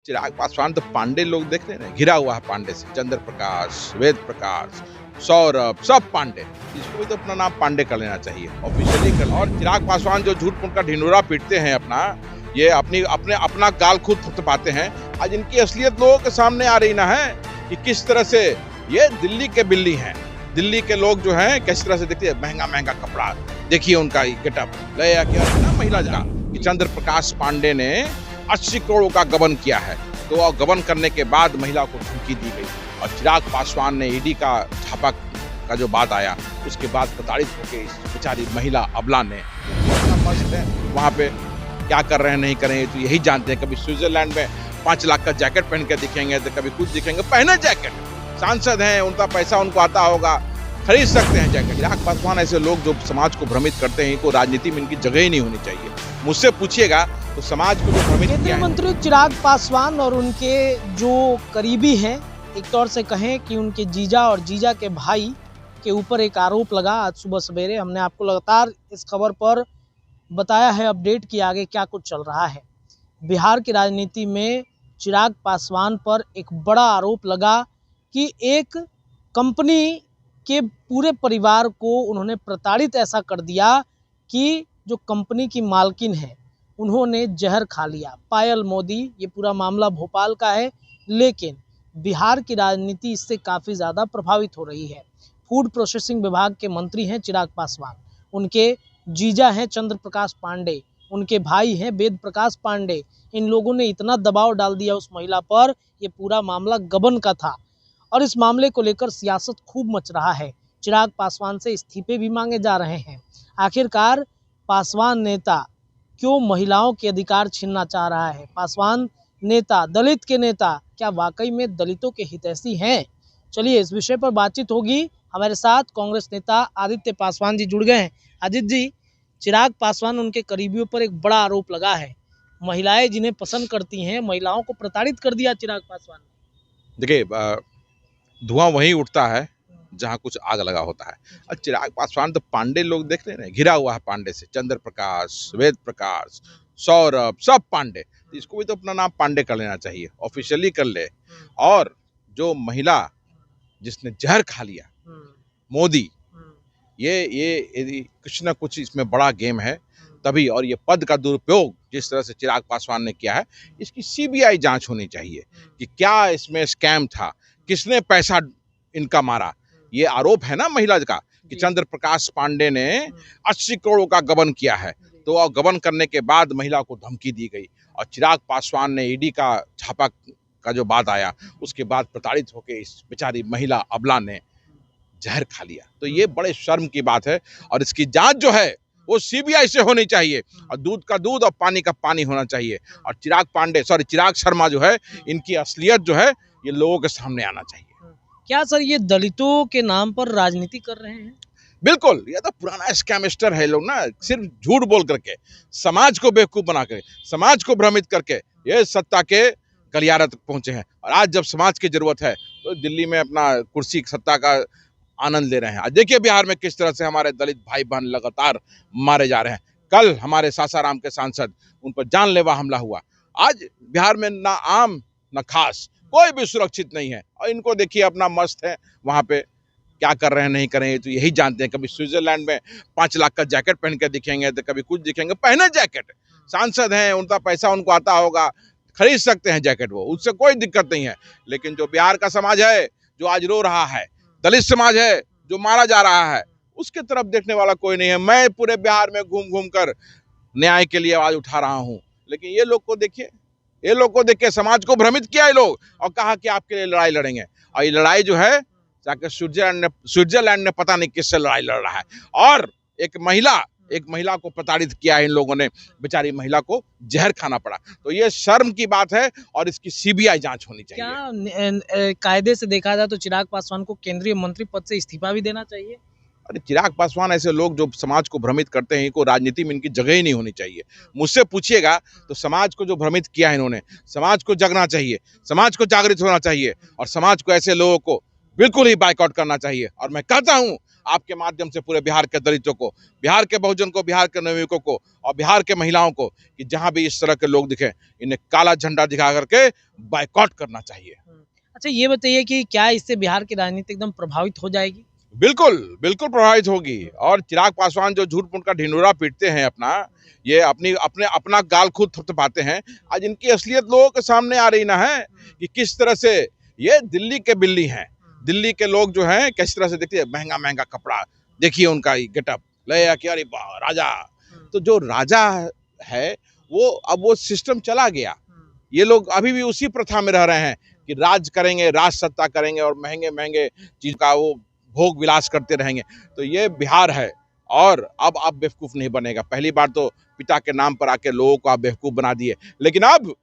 चिराग पासवान तो पांडे लोग देख रहे हैं, घिरा हुआ है पांडे से। चंद्र प्रकाश, वेद प्रकाश, सौरभ, सब पांडे। इसको भी तो अपना नाम पांडे कर लेना चाहिए, ऑफिशियली कर। और चिराग पासवान जो झूठ मूठ का ढिंडोरा पीटते हैं अपना, ये अपना गाल खुद थपथपाते हैं। आज इनकी असलियत लोगों के सामने आ रही ना है कि किस तरह से ये दिल्ली के बिल्ली हैं। दिल्ली के लोग जो हैं किस तरह से देखिए, महंगा महंगा कपड़ा, देखिए उनका गेटअप गया क्या ना महिला का कि चंद्र प्रकाश पांडे ने 80 करोड़ का गबन किया है। तो गबन करने के बाद महिला को धमकी दी गई और चिराग पासवान ने ईडी का छापा का जो बात आया, उसके बाद प्रताड़ित होकर इस बेचारी महिला अबला ने वहाँ पे क्या कर रहे हैं नहीं करेंगे तो यही जानते हैं। कभी स्विट्जरलैंड में 5 लाख का जैकेट पहन के दिखेंगे तो कभी कुछ दिखेंगे। पहने जैकेट, सांसद हैं, उनका पैसा उनको आता होगा, खरीद सकते हैं जैकेट। चिराग पासवान ऐसे लोग जो समाज को भ्रमित करते हैं, इनको राजनीति में इनकी जगह ही नहीं होनी चाहिए। मुझसे पूछिएगा तो समाज को जो भ्रमित केंद्रीय मंत्री चिराग पासवान और उनके जो करीबी हैं, एक तौर से कहें कि उनके जीजा और जीजा के भाई के ऊपर एक आरोप लगा। आज सुबह सवेरे हमने आपको लगातार इस खबर पर बताया है, अपडेट किया आगे क्या कुछ चल रहा है। बिहार की राजनीति में चिराग पासवान पर एक बड़ा आरोप लगा कि एक कंपनी के पूरे परिवार को उन्होंने प्रताड़ित ऐसा कर दिया कि जो कंपनी की मालकिन है उन्होंने जहर खा लिया। पायल मोदी, ये पूरा मामला भोपाल का है, लेकिन बिहार की राजनीति इससे काफ़ी ज़्यादा प्रभावित हो रही है। फूड प्रोसेसिंग विभाग के मंत्री हैं चिराग पासवान, उनके जीजा हैं चंद्र प्रकाश पांडे, उनके भाई हैं वेद प्रकाश पांडे। इन लोगों ने इतना दबाव डाल दिया उस महिला पर, ये पूरा मामला गबन का था और इस मामले को लेकर सियासत खूब मच रहा है। चिराग पासवान से इस्तीफे भी मांगे जा रहे हैं। आखिरकार पासवान नेता क्यों महिलाओं के अधिकार छीनना चाह रहा है? पासवान नेता, दलित के नेता, क्या वाकई में दलितों के हितैषी हैं? चलिए इस विषय पर बातचीत होगी। हमारे साथ कांग्रेस नेता आदित्य पासवान जी जुड़ गए हैं। आदित्य जी, चिराग पासवान उनके करीबियों पर एक बड़ा आरोप लगा है, महिलाएं जिन्हें पसंद करती हैं, महिलाओं को प्रताड़ित कर दिया चिराग पासवान ने। देखिए, धुआं वहीं उठता है जहाँ कुछ आग लगा होता है। और चिराग पासवान तो पांडे लोग देख रहे हैं, घिरा हुआ है पांडे से। चंद्र प्रकाश, वेद प्रकाश, सौरभ, सब पांडे। तो इसको भी तो अपना नाम पांडे कर लेना चाहिए, ऑफिशियली कर ले। और जो महिला जिसने जहर खा लिया, मोदी, ये कुछ ना कुछ इसमें बड़ा गेम है तभी। और ये पद का दुरुपयोग जिस तरह से चिराग पासवान ने किया है, इसकी सीबीआई जांच होनी चाहिए कि क्या इसमें स्कैम था, किसने पैसा इनका मारा। ये आरोप है ना महिला का कि चंद्र प्रकाश पांडे ने 80 करोड़ का गबन किया है। तो गबन करने के बाद महिला को धमकी दी गई और चिराग पासवान ने ईडी का छापा का जो बात आया, उसके बाद प्रताड़ित होकर इस बेचारी महिला अबला ने जहर खा लिया। तो ये बड़े शर्म की बात है और इसकी जांच जो है वो सीबीआई से होनी चाहिए और दूध का दूध और पानी का पानी होना चाहिए। और चिराग शर्मा जो है, इनकी असलियत जो है ये लोगों के सामने आना चाहिए। क्या सर ये दलितों के नाम पर राजनीति कर रहे हैं? बिल्कुल, ये तो पुराना स्कैमिस्टर है लोग ना, सिर्फ झूठ बोल करके, समाज को बेवकूफ बना कर, समाज को भ्रमित करके ये सत्ता के गलियारे तक पहुंचे हैं। और आज जब समाज की जरूरत है तो दिल्ली में अपना कुर्सी सत्ता का आनंद ले रहे हैं। आज देखिए बिहार में किस तरह से हमारे दलित भाई बहन लगातार मारे जा रहे हैं। कल हमारे सासाराम के सांसद, उन पर जानलेवा हमला हुआ। आज बिहार में ना आम ना खास, कोई भी सुरक्षित नहीं है। और इनको देखिए अपना मस्त है, वहाँ पे क्या कर रहे हैं नहीं करेंगे तो यही जानते हैं। कभी स्विट्जरलैंड में 5 लाख का जैकेट पहन के दिखेंगे तो कभी कुछ दिखेंगे। पहने जैकेट, सांसद हैं, उनका पैसा उनको आता होगा, खरीद सकते हैं जैकेट, वो उससे कोई दिक्कत नहीं है। लेकिन जो बिहार का समाज है जो आज रो रहा है, दलित समाज है जो मारा जा रहा है, उसके तरफ देखने वाला कोई नहीं है। मैं पूरे बिहार में घूम घूम कर न्याय के लिए आवाज उठा रहा हूँ, लेकिन ये लोग को देखिए, ये लोग को देख के समाज को भ्रमित किया ये लोग और कहा कि आपके लिए लड़ाई लड़ेंगे। और ये लड़ाई जो है जाकर स्विट्जरलैंड ने पता नहीं किससे लड़ाई लड़ रहा है। और एक महिला को प्रताड़ित किया है इन लोगों ने, बेचारी महिला को जहर खाना पड़ा। तो ये शर्म की बात है और इसकी सीबीआई जांच होनी चाहिए। क्या कायदे से देखा जाए तो चिराग पासवान को केंद्रीय मंत्री पद से इस्तीफा भी देना चाहिए? अरे चिराग पासवान ऐसे लोग जो समाज को भ्रमित करते हैं, इनको राजनीति में इनकी जगह ही नहीं होनी चाहिए। मुझसे पूछिएगा तो समाज को जो भ्रमित किया है इन्होंने, समाज को जगना चाहिए, समाज को जागृत होना चाहिए और समाज को ऐसे लोगों को बिल्कुल ही बायकॉट करना चाहिए। और मैं कहता हूं आपके माध्यम से पूरे बिहार के दलितों को, बिहार के बहुजन को, बिहार के नवयुवकों को और बिहार के महिलाओं को कि जहां भी इस तरह के लोग दिखे, इन्हें काला झंडा दिखा करके बायकॉट करना चाहिए। अच्छा, ये बताइए कि क्या इससे बिहार की राजनीति एकदम प्रभावित हो जाएगी? बिल्कुल बिल्कुल प्रभावित होगी। और चिराग पासवान जो झूठ मूठ का ढिंढोरा पीटते हैं अपना, ये अपना गाल खुद थपथपाते हैं। आज इनकी असलियत लोगों के सामने आ रही ना है कि किस तरह से ये दिल्ली के बिल्ली हैं। दिल्ली के लोग जो हैं किस तरह से देखिए, महंगा महंगा कपड़ा, देखिए उनका गेटअप, ले कि अरे राजा। तो जो राजा है वो सिस्टम चला गया। ये लोग अभी भी उसी प्रथा में रह रहे हैं कि राज करेंगे, राज सत्ता करेंगे और महंगे महंगे चीज का वो भोग विलास करते रहेंगे। तो ये बिहार है और अब आप बेवकूफ नहीं बनेगा। पहली बार तो पिता के नाम पर आके लोगों को आप बेवकूफ बना दिए, लेकिन अब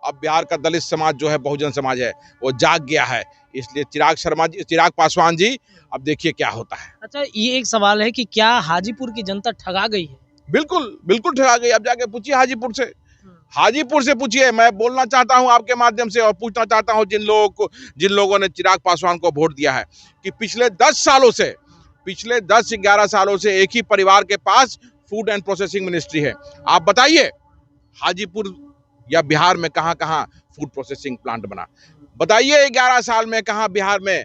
बिहार का दलित समाज जो है, बहुजन समाज है, वो जाग गया है। इसलिए चिराग पासवान जी, अब देखिए क्या होता है। अच्छा, ये एक सवाल है कि क्या हाजीपुर की जनता ठगा गई है? बिल्कुल बिल्कुल ठगा गई। अब जाके पूछिए हाजीपुर से, हाजीपुर से पूछिए। मैं बोलना चाहता हूं आपके माध्यम से और पूछना चाहता हूं जिन लोगों ने चिराग पासवान को वोट दिया है कि पिछले 10-11 सालों से एक ही परिवार के पास फूड एंड प्रोसेसिंग मिनिस्ट्री है। आप बताइए हाजीपुर या बिहार में कहां कहां फूड प्रोसेसिंग प्लांट बना? बताइए 11 साल में कहां बिहार में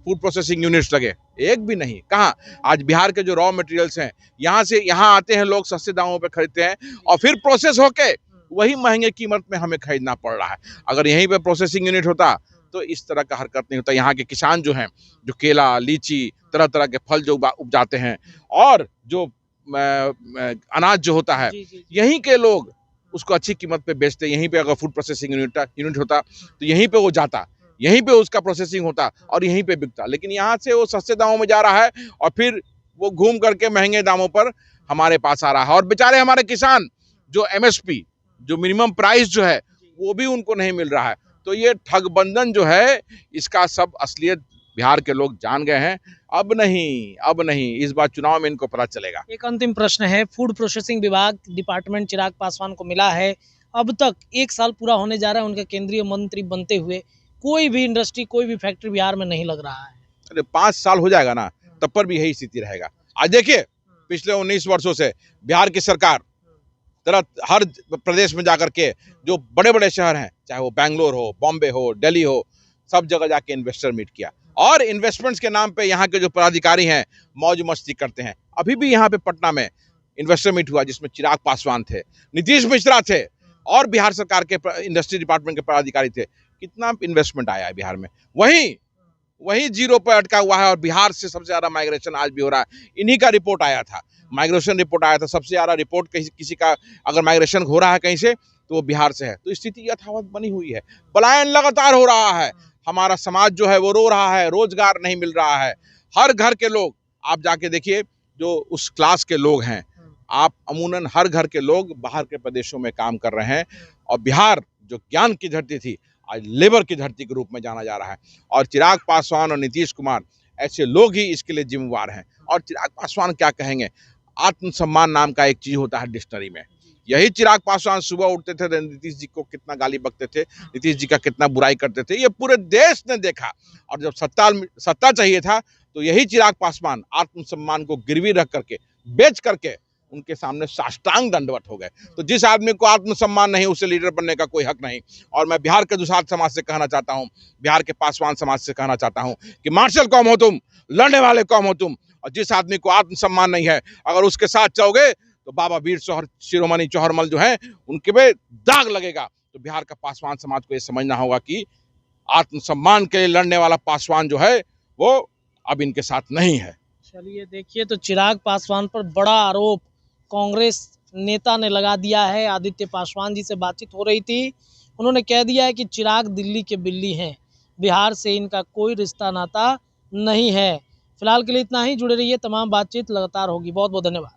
फूड प्रोसेसिंग यूनिट्स लगे? एक भी नहीं। कहां? आज बिहार के जो रॉ मटेरियल्स हैं, यहां आते हैं लोग, सस्ते दामों पे खरीदते हैं और फिर प्रोसेस होके वही महंगे कीमत में हमें खरीदना पड़ रहा है। अगर यहीं पे प्रोसेसिंग यूनिट होता तो इस तरह का हरकत नहीं होता। यहाँ के किसान जो हैं, जो केला, लीची, तरह तरह के फल जो उपजाते हैं और जो अनाज जो होता है, यहीं के लोग उसको अच्छी कीमत पे बेचते। यहीं पे अगर फूड प्रोसेसिंग यूनिट होता तो यहीं पे वो जाता, यहीं पे उसका प्रोसेसिंग होता और यहीं पे बिकता। लेकिन यहाँ से वो सस्ते दामों में जा रहा है और फिर वो घूम करके महंगे दामों पर हमारे पास आ रहा है। और बेचारे हमारे किसान जो MSP, जो मिनिमम प्राइस जो है, वो भी उनको नहीं मिल रहा है। तो ये ठगबंधन जो है, इसका सब असलियत बिहार के लोग जान गए हैं। अब नहीं, इस बार चुनाव में इनको पता चलेगा। एक अंतिम प्रश्न है, फूड प्रोसेसिंग विभाग डिपार्टमेंट चिराग पासवान को मिला है। अब तक 1 साल पूरा होने जा रहा है उनके केंद्रीय मंत्री बनते हुए, कोई भी इंडस्ट्री, कोई भी फैक्ट्री बिहार में नहीं लग रहा है। अरे 5 साल हो जाएगा ना, तब पर भी यही स्थिति रहेगा। आज देखिए, पिछले 19 वर्षों से बिहार की सरकार हर प्रदेश में जाकर के जो बड़े बड़े शहर हैं, चाहे वो बैंगलोर हो, बॉम्बे हो, दिल्ली हो, सब जगह जाके इन्वेस्टर मीट किया और इन्वेस्टमेंट्स के नाम पे यहाँ के जो पदाधिकारी हैं मौज मस्ती करते हैं। अभी भी यहाँ पे पटना में इन्वेस्टर मीट हुआ जिसमें चिराग पासवान थे, नीतीश मिश्रा थे और बिहार सरकार के इंडस्ट्री डिपार्टमेंट के पदाधिकारी थे। कितना इन्वेस्टमेंट आया है बिहार में? वही जीरो पर अटका हुआ है और बिहार से सबसे ज्यादा माइग्रेशन आज भी हो रहा है। इन्हीं का रिपोर्ट आया था, माइग्रेशन रिपोर्ट आया था। सबसे ज्यादा रिपोर्ट किसी का अगर माइग्रेशन हो रहा है कहीं से तो वो बिहार से है। तो स्थिति यथावत बनी हुई है, पलायन लगातार हो रहा है। हमारा समाज जो है वो रो रहा है, रोजगार नहीं मिल रहा है। हर घर के लोग, आप जाके देखिए, जो उस क्लास के लोग हैं, आप अमूनन हर घर के लोग बाहर के प्रदेशों में काम कर रहे हैं और बिहार जो ज्ञान की धरती थी, आज लेबर की धरती के रूप में जाना जा रहा है। और चिराग पासवान और नीतीश कुमार ऐसे लोग ही इसके लिए जिम्मेवार हैं। और चिराग पासवान क्या कहेंगे? आत्मसम्मान नाम का एक चीज होता है डिक्शनरी में। यही चिराग पासवान सुबह उठते थे, नीतीश जी को कितना गाली बकते थे, नीतीश जी का कितना बुराई करते थे, ये पूरे देश ने देखा। और जब सत्ता चाहिए था तो यही चिराग पासवान आत्मसम्मान को गिरवी रख करके, बेच करके उनके सामने साष्टांग दंडवत हो गए। तो जिस आदमी को आत्मसम्मान नहीं, उसे लीडर बनने का कोई हक नहीं। और मैं बिहार के दुसाध समाज से कहना चाहता हूँ, बिहार के पासवान समाज से कहना चाहता हूँ कि मार्शल कौम हो तुम, लड़ने वाले कौम हो तुम। और जिस आदमी को आत्मसम्मान नहीं है, अगर उसके साथ चलोगे तो बाबा वीर शिरोमणि चौहरमल जो है, उनके पे दाग लगेगा। तो बिहार का पासवान समाज को ये समझना होगा कि आत्मसम्मान के लिए लड़ने वाला पासवान जो है वो अब इनके साथ नहीं है। चलिए देखिए, तो चिराग पासवान पर बड़ा आरोप कांग्रेस नेता ने लगा दिया है। आदित्य पासवान जी से बातचीत हो रही थी, उन्होंने कह दिया है कि चिराग दिल्ली के बिल्ली हैं, बिहार से इनका कोई रिश्ता नाता नहीं है। फिलहाल के लिए इतना ही। जुड़े रहिए, तमाम बातचीत लगातार होगी। बहुत बहुत धन्यवाद।